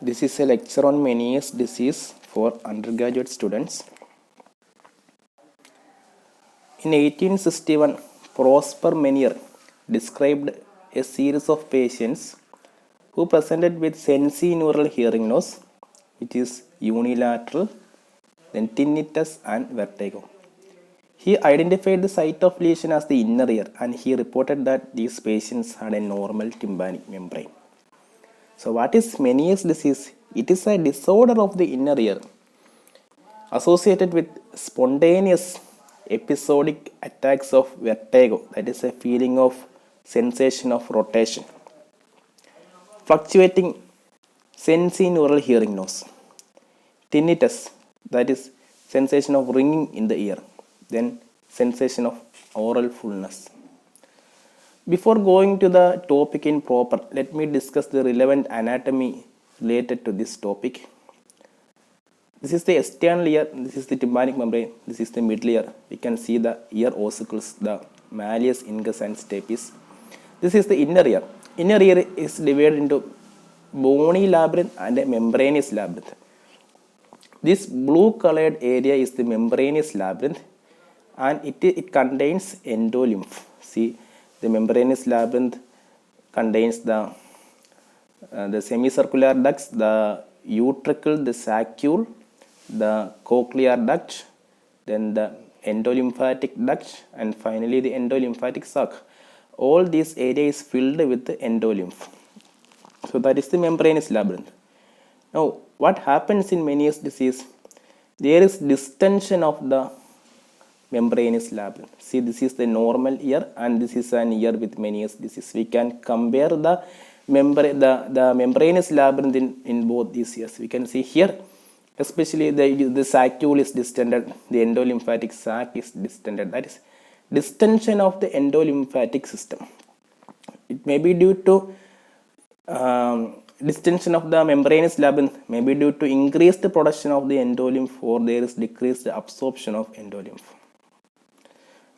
This is a lecture on Meniere's disease for undergraduate students. In 1861, Prosper Meniere described a series of patients who presented with sensorineural hearing loss, which is unilateral, then tinnitus and vertigo. He identified the site of lesion as the inner ear and he reported that these patients had a normal tympanic membrane. So, what is Meniere's disease? It is a disorder of the inner ear associated with spontaneous episodic attacks of vertigo, that is a feeling of sensation of rotation, fluctuating sensorineural hearing loss, tinnitus, that is sensation of ringing in the ear, then sensation of oral fullness. Before going to the topic in proper, let me discuss the relevant anatomy related to this topic. This is the external ear, this is the tympanic membrane, this is the middle ear. We can see the ear ossicles, the malleus, incus and stapes. This is the inner ear. Inner ear is divided into bony labyrinth and a membranous labyrinth. This blue colored area is the membranous labyrinth and it contains endolymph. See, the membranous labyrinth contains the semicircular ducts, the utricle, the saccule, the cochlear duct, then the endolymphatic duct, and finally the endolymphatic sac. All this area is filled with the endolymph. So that is the membranous labyrinth. Now, what happens in Meniere's disease? There is distension of the membranous labyrinth. See, this is the normal ear and this is an ear with Meniere's disease. We can compare the membranous labyrinth in both these ears. We can see here, especially the saccule is distended, the endolymphatic sac is distended. That is distension of the endolymphatic system. It may be due to distension of the membranous labyrinth, may be due to increased production of the endolymph or there is decreased absorption of endolymph.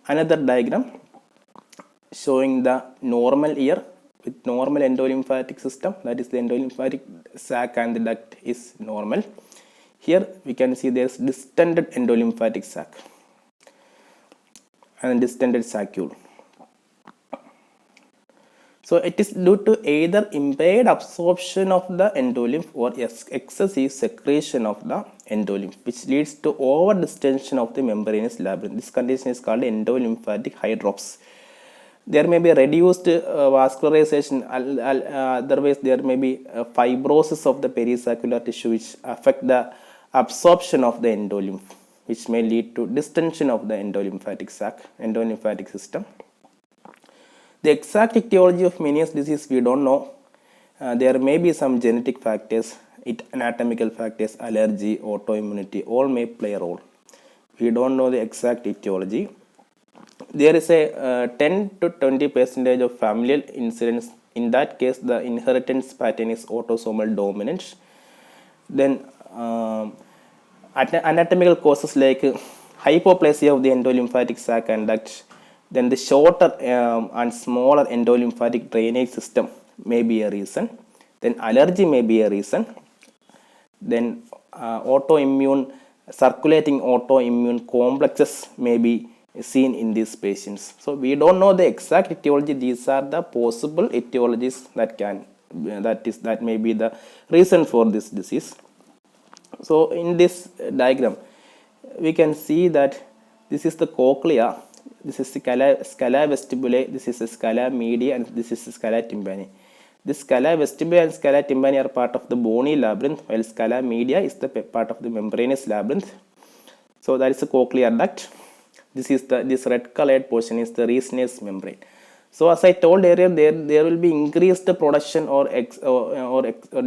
Another diagram showing the normal ear with normal endolymphatic system, that is the endolymphatic sac and the duct is normal. Here we can see there is distended endolymphatic sac and distended saccule. So it is due to either impaired absorption of the endolymph or excessive secretion of the endolymph, which leads to over distension of the membranous labyrinth. This condition is called endolymphatic hydrops. There may be reduced vascularization, otherwise there may be fibrosis of the perisaccular tissue which affect the absorption of the endolymph, which may lead to distension of the endolymphatic sac, endolymphatic system. The exact etiology of Meniere's disease we don't know. There may be some genetic factors, anatomical factors, allergy, autoimmunity, all may play a role. We don't know the exact etiology. There is a 10 to 20% of familial incidence. In that case, the inheritance pattern is autosomal dominant. Then anatomical causes like hypoplasia of the endolymphatic sac and duct, then the shorter and smaller endolymphatic drainage system may be a reason. Then allergy may be a reason. Then circulating autoimmune complexes may be seen in these patients. So we don't know the exact etiology. These are the possible etiologies that may be the reason for this disease. So in this diagram, we can see that this is the cochlea, this is the scala vestibulae, this is the scala media, and this is the scala tympani. This scala vestibulae and scala tympani are part of the bony labyrinth, while scala media is the part of the membranous labyrinth. So that is the cochlear duct. This red colored portion is the Reisner's membrane. So as I told earlier, there will be increased production or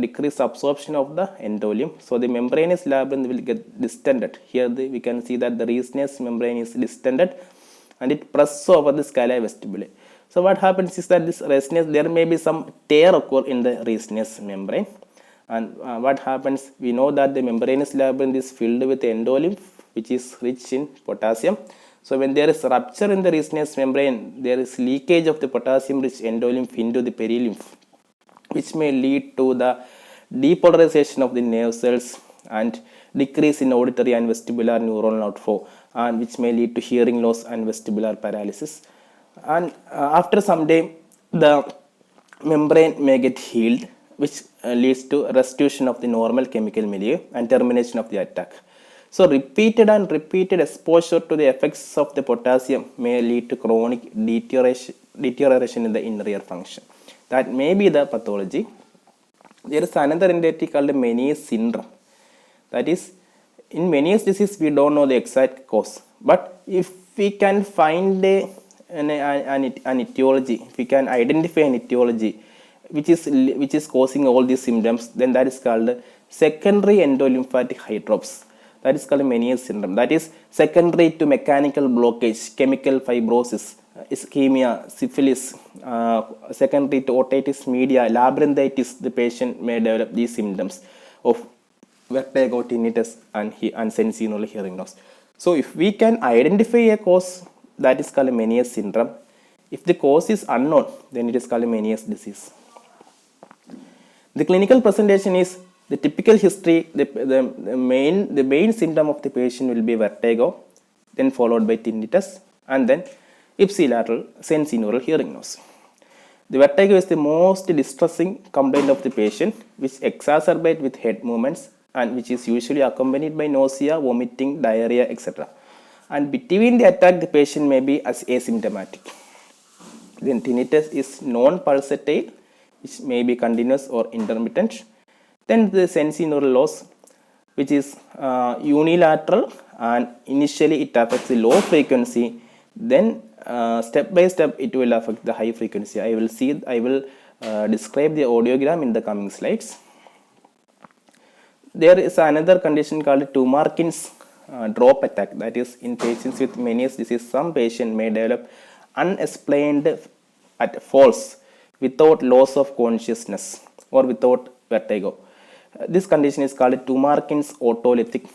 decreased absorption of the endolymph. So the membranous labyrinth will get distended. Here we can see that the Reisner's membrane is distended and it presses over the scala vestibulae. So what happens is that there may be some tear occur in the Reisner's membrane. And what happens, we know that the membranous labyrinth is filled with endolymph, which is rich in potassium. So when there is rupture in the Reisner's membrane, there is leakage of the potassium-rich endolymph into the perilymph, which may lead to the depolarization of the nerve cells, and decrease in auditory and vestibular neuronal outflow, and which may lead to hearing loss and vestibular paralysis. And after some day, the membrane may get healed, which leads to restoration of the normal chemical milieu and termination of the attack. So repeated and repeated exposure to the effects of the potassium may lead to chronic deterioration in the inner ear function. That may be the pathology. There is another entity called Meniere syndrome. That is, in Meniere's disease, we don't know the exact cause. But if we can find an etiology, if we can identify an etiology which is causing all these symptoms, then that is called secondary endolymphatic hydrops. That is called Meniere syndrome. That is secondary to mechanical blockage, chemical fibrosis, ischemia, syphilis, secondary to otitis media, labyrinthitis. The patient may develop these symptoms of vertigo, tinnitus, and sensorineural hearing loss. So, if we can identify a cause, that is called Meniere syndrome. If the cause is unknown, then it is called Meniere's disease. The clinical presentation is the typical history. The main symptom of the patient will be vertigo, then followed by tinnitus, and then ipsilateral sensorineural hearing loss. The vertigo is the most distressing complaint of the patient, which exacerbates with head movements and which is usually accompanied by nausea, vomiting, diarrhea, etc. And between the attack, the patient may be asymptomatic. Then tinnitus is non-pulsatile, which may be continuous or intermittent. Then the sensorineural loss, which is unilateral, and initially it affects the low frequency. Then step by step it will affect the high frequency. I will describe the audiogram in the coming slides. There is another condition called Tumarkin's drop attack. That is, in patients with Meniere's disease, some patient may develop unexplained falls without loss of consciousness or without vertigo. This condition is called Tumarkin's autolytic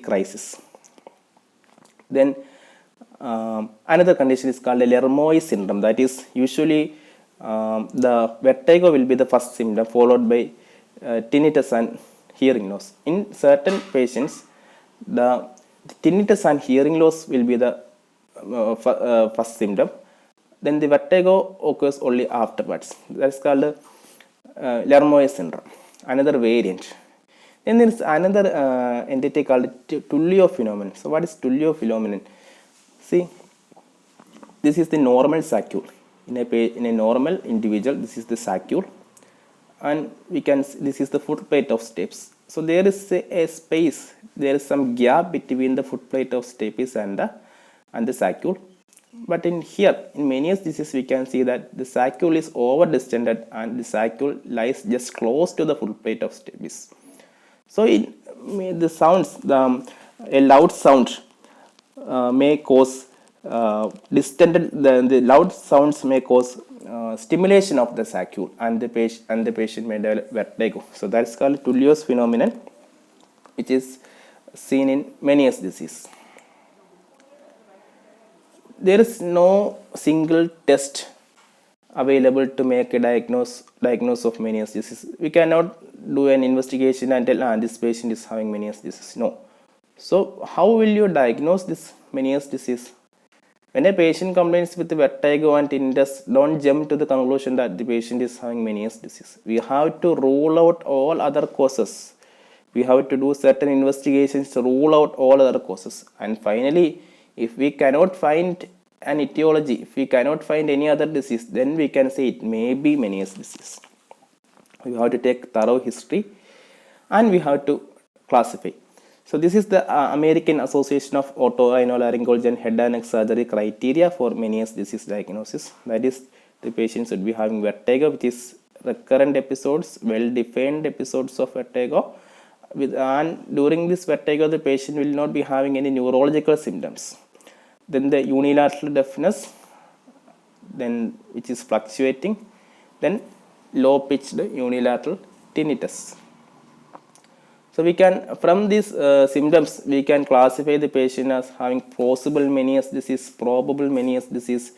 crisis. Then another condition is called Lermoy syndrome. That is, usually the vertigo will be the first symptom, followed by tinnitus and hearing loss. In certain patients, the tinnitus and hearing loss will be the first symptom. Then the vertigo occurs only afterwards. That is called Lermoy syndrome, another variant. Then there is another entity called Tullio phenomenon. So what is Tullio phenomenon? See, this is the normal saccule. In a normal individual, this is the saccule, and this is the footplate of stapes. So there is a space, there is some gap between the footplate of stapes and the saccule. But in Meniere's disease, we can see that the saccule is over distended and the saccule lies just close to the footplate of stapes. So the sounds, a loud sound may cause distended. The loud sounds may cause stimulation of the saccule, and the patient may develop vertigo. So that's called Tullio's phenomenon, which is seen in Meniere's disease. There is no single test available to make a diagnosis of Meniere's disease. We cannot do an investigation and tell this patient is having Meniere's disease. No. So how will you diagnose this Meniere's disease? When a patient complains with vertigo and tinnitus, don't jump to the conclusion that the patient is having Meniere's disease. We have to rule out all other causes. We have to do certain investigations to rule out all other causes. And finally, if we cannot find an etiology, if we cannot find any other disease, then we can say it may be Meniere's disease. We have to take thorough history and we have to classify. So this is the American Association of Otorhinolaryngology and Head and Neck Surgery criteria for Meniere's disease diagnosis. That is, the patient should be having vertigo, which is recurrent episodes, well-defined episodes of vertigo. And during this vertigo, the patient will not be having any neurological symptoms. Then the unilateral deafness, then which is fluctuating, then low-pitched unilateral tinnitus. So we can, from these symptoms, we can classify the patient as having possible Meniere's disease, probable Meniere's disease,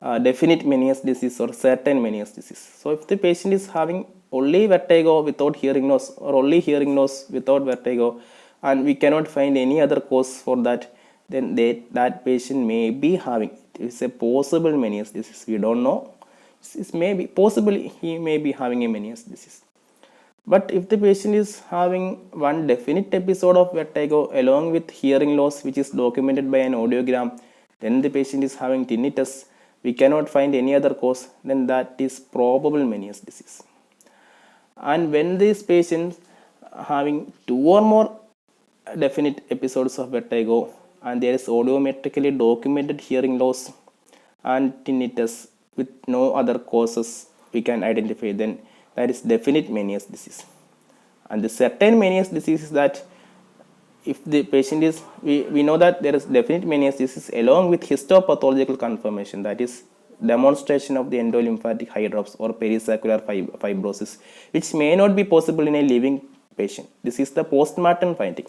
definite Meniere's disease, or certain Meniere's disease. So if the patient is having only vertigo without hearing loss or only hearing loss without vertigo, and we cannot find any other cause for that, then that patient may be having, it's a possible Meniere's disease. We don't know. It's maybe possibly he may be having a Meniere's disease. But if the patient is having one definite episode of vertigo along with hearing loss, which is documented by an audiogram, then the patient is having tinnitus, we cannot find any other cause, then that is probable Meniere's disease. And when these patients having two or more definite episodes of vertigo and there is audiometrically documented hearing loss and tinnitus with no other causes we can identify, then that is definite Meniere's disease. And the certain Meniere's disease is that if the patient is, we know that there is definite Meniere's disease along with histopathological confirmation, that is demonstration of the endolymphatic hydrops or perisaccular fibrosis, which may not be possible in a living patient. This is the postmortem finding.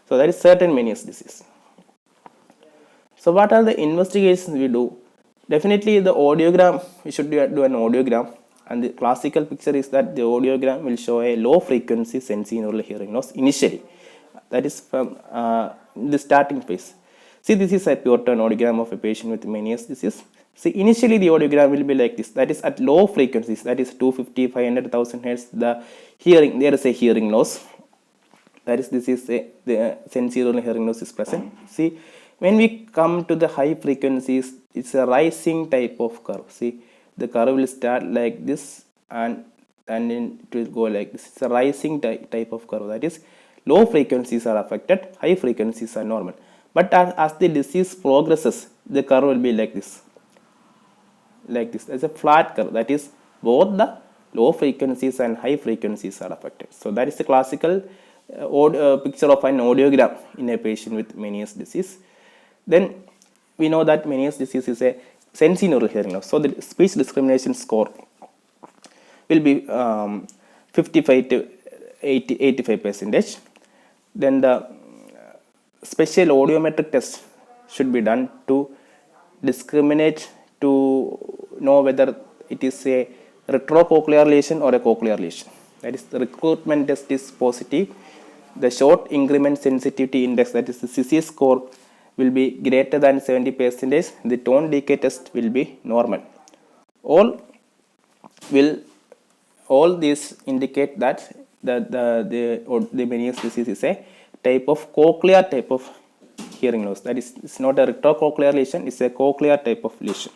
So that is certain Meniere's disease. So what are the investigations we do? Definitely the audiogram, we should do an audiogram, and the classical picture is that the audiogram will show a low frequency sensorineural hearing loss initially. That is from the starting phase. See, this is a pure tone audiogram of a patient with Meniere's disease. See, initially the audiogram will be like this. That is at low frequencies, that is 250, 500, 1000 hertz. The hearing, there is a hearing loss. That is, this is the sensorineural hearing loss is present. See, when we come to the high frequencies, it's a rising type of curve. See, the curve will start like this and then it will go like this. It's a rising type of curve. That is, low frequencies are affected, high frequencies are normal. But as the disease progresses, the curve will be like this. Like this. There's a flat curve. That is, both the low frequencies and high frequencies are affected. So that is the classical picture of an audiogram in a patient with Meniere's disease. Then we know that Meniere's disease is a sensorineural hearing loss. So the speech discrimination score will be 55 to 85%. Then the special audiometric test should be done to discriminate, to know whether it is a retrocochlear lesion or a cochlear lesion. That is, the recruitment test is positive. The short increment sensitivity index, that is the CC score, will be greater than 70%. The tone decay test will be normal. All these indicate that the Meniere's disease is a type of cochlear type of hearing loss. That is, it's not a retrocochlear lesion, it's a cochlear type of lesion.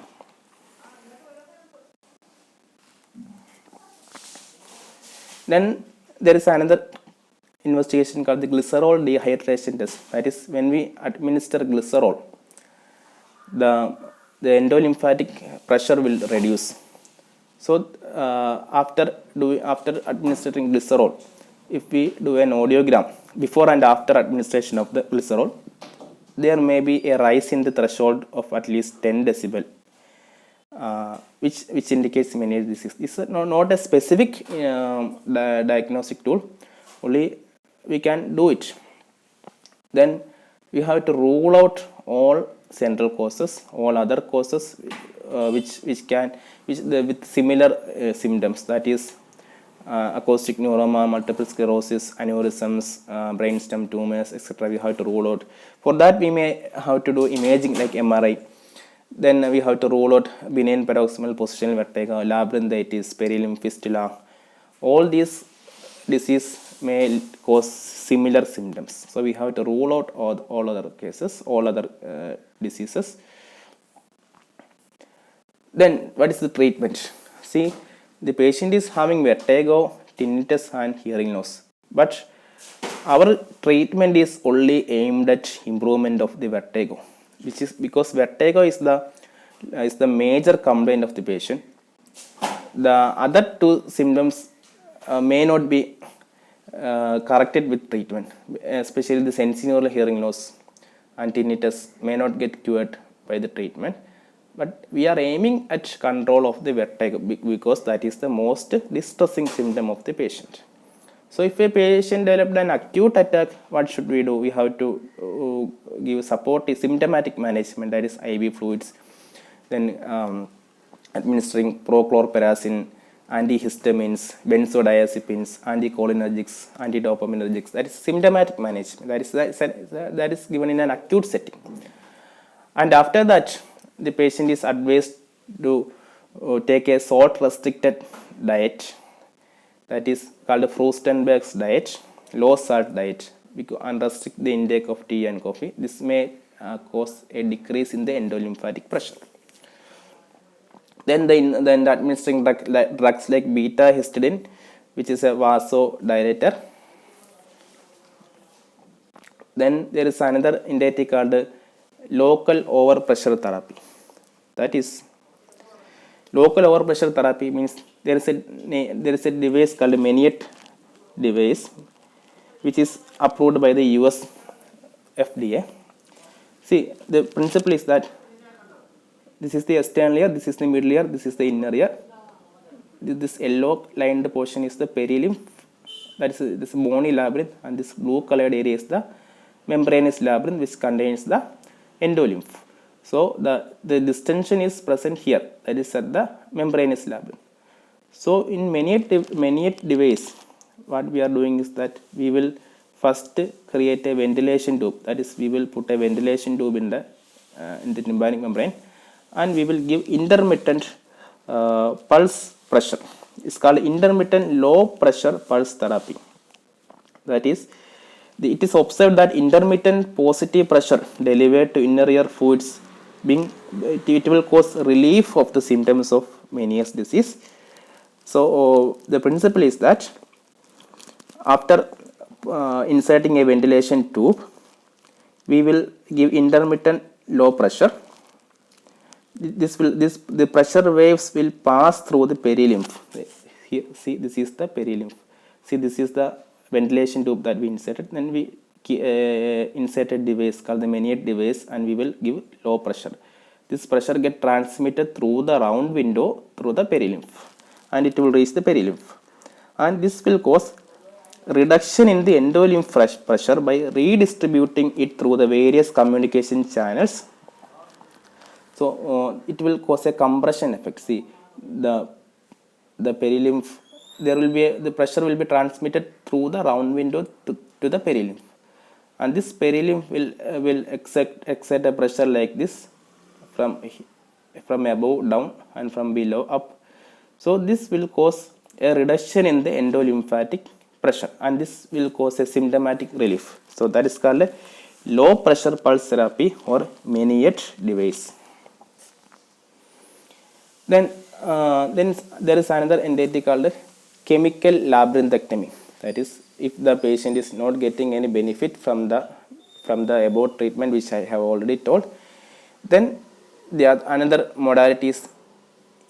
Then there is another investigation called the glycerol dehydration test. That is, when we administer glycerol, the endolymphatic pressure will reduce. So after administering glycerol, if we do an audiogram before and after administration of the glycerol, there may be a rise in the threshold of at least 10 decibel, which indicates Meniere's disease. This is not a specific diagnostic tool, only we can do it. Then we have to rule out all central causes, all other causes with similar symptoms, that is acoustic neuroma, multiple sclerosis, aneurysms, brainstem tumors, etc. We have to rule out. For that, we may have to do imaging like MRI. Then we have to rule out benign paroxysmal positional vertigo, labyrinthitis, perilimb fistula. All these disease may cause similar symptoms. So we have to rule out all other cases, all other diseases. Then what is the treatment? See, the patient is having vertigo, tinnitus and hearing loss. But our treatment is only aimed at improvement of the vertigo, which is because vertigo is the major complaint of the patient. The other two symptoms may not be corrected with treatment, especially the sensorineural hearing loss and tinnitus may not get cured by the treatment. But we are aiming at control of the vertigo because that is the most distressing symptom of the patient. So if a patient developed an acute attack, what should we do? We have to give support symptomatic management, that is IV fluids, then administering prochlorperazine, antihistamines, benzodiazepines, anticholinergics, antidopaminergics. That is symptomatic management. That is given in an acute setting. And after that, the patient is advised to take a salt restricted diet, that is called a Frostenberg's diet, low salt diet, and restrict the intake of tea and coffee. This may cause a decrease in the endolymphatic pressure. Then administering drugs like beta histidine, which is a vasodilator. Then there is another entity called local overpressure therapy. That is, local overpressure therapy means there is a device called Meniere device, which is approved by the US FDA. See, the principle is that this is the external ear, this is the middle ear, this is the inner ear. This yellow lined portion is the perilymph, that is this bony labyrinth, and this blue colored area is the membranous labyrinth, which contains the endolymph. So the distension is present here, that is at the membranous labyrinth. So in Meniere device, what we are doing is that we will first create a ventilation tube, that is we will put a ventilation tube in the tympanic membrane, and we will give intermittent pulse pressure. It's called intermittent low pressure pulse therapy. That is, it is observed that intermittent positive pressure delivered to inner ear fluids it will cause relief of the symptoms of Meniere's disease. So the principle is that after inserting a ventilation tube, we will give intermittent low pressure. The pressure waves will pass through the perilymph. Here, see, this is the perilymph. See, this is the ventilation tube that we inserted. Then we inserted device called the Meniere device, and we will give low pressure. This pressure get transmitted through the round window through the perilymph, and it will reach the perilymph, and this will cause reduction in the endolymph pressure by redistributing it through the various communication channels. So it will cause a compression effect. See, the perilymph, the pressure will be transmitted through the round window to the perilymph, and this perilymph will exert a pressure like this from above down and from below up. So this will cause a reduction in the endolymphatic pressure, and this will cause a symptomatic relief. So that is called a low pressure pulse therapy or Meniere device. Then there is another entity called chemical labyrinthectomy. That is, if the patient is not getting any benefit from the above treatment, which I have already told, then another modality is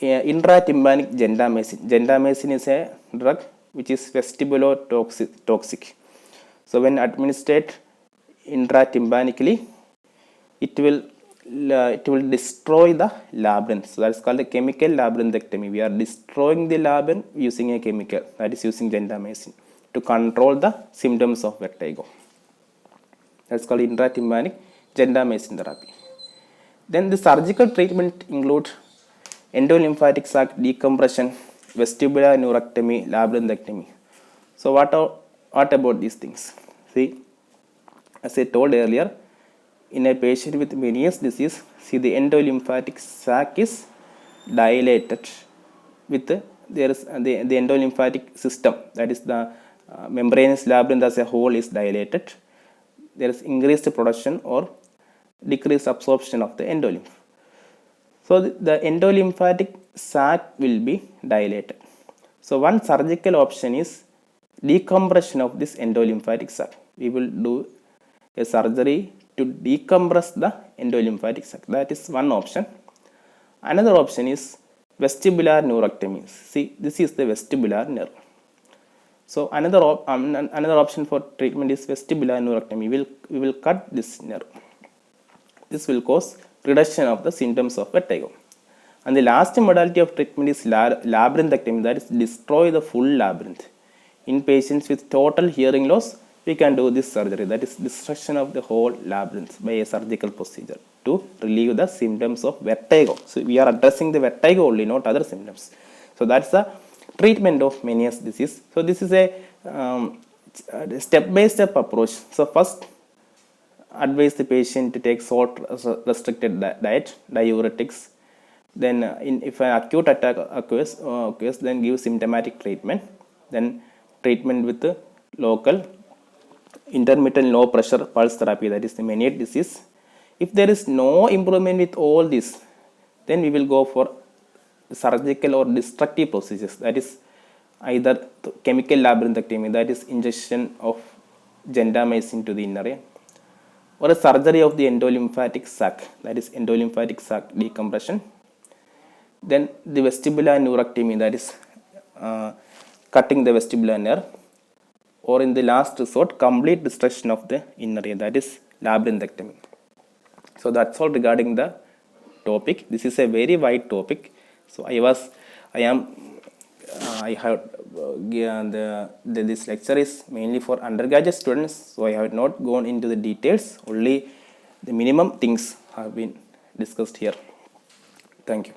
intratympanic gentamicin. Gentamicin is a drug which is vestibulotoxic. So when administered intratympanically, it will destroy the labyrinth. So that is called a chemical labyrinthectomy. We are destroying the labyrinth using a chemical, that is using gentamicin, to control the symptoms of vertigo. That's called intratympanic gentamicin therapy. Then the surgical treatment include endolymphatic sac decompression, vestibular neurectomy, labyrinthectomy. So what about these things? See, as I told earlier, in a patient with Meniere's disease, see, the endolymphatic sac is dilated with the endolymphatic system, that is the membranous labyrinth as a whole is dilated. There is increased production or decreased absorption of the endolymph. So the endolymphatic sac will be dilated. So one surgical option is decompression of this endolymphatic sac. We will do a surgery to decompress the endolymphatic sac. That is one option. Another option is vestibular neurectomy. See, this is the vestibular nerve. So another option for treatment is vestibular neurectomy. We will cut this nerve. This will cause reduction of the symptoms of vertigo. And the last modality of treatment is labyrinthectomy, that is destroy the full labyrinth. In patients with total hearing loss, we can do this surgery, that is destruction of the whole labyrinth by a surgical procedure to relieve the symptoms of vertigo. So we are addressing the vertigo only, not other symptoms. So that's the treatment of Meniere's disease. So this is a step-by-step approach. So first, advise the patient to take salt restricted diet, diuretics. Then if an acute attack occurs, then give symptomatic treatment. Then treatment with local intermittent low pressure pulse therapy, that is the Meniere disease. If there is no improvement with all this, then we will go for surgical or destructive procedures, that is either chemical labyrinthectomy, that is injection of gentamicin to the inner ear, or a surgery of the endolymphatic sac, that is endolymphatic sac decompression. Then the vestibular neurectomy, that is cutting the vestibular nerve, or in the last resort, complete destruction of the inner ear, that is labyrinthectomy. So that's all regarding the topic. This is a very wide topic. So I have this lecture is mainly for undergraduate students. So I have not gone into the details. Only the minimum things have been discussed here. Thank you.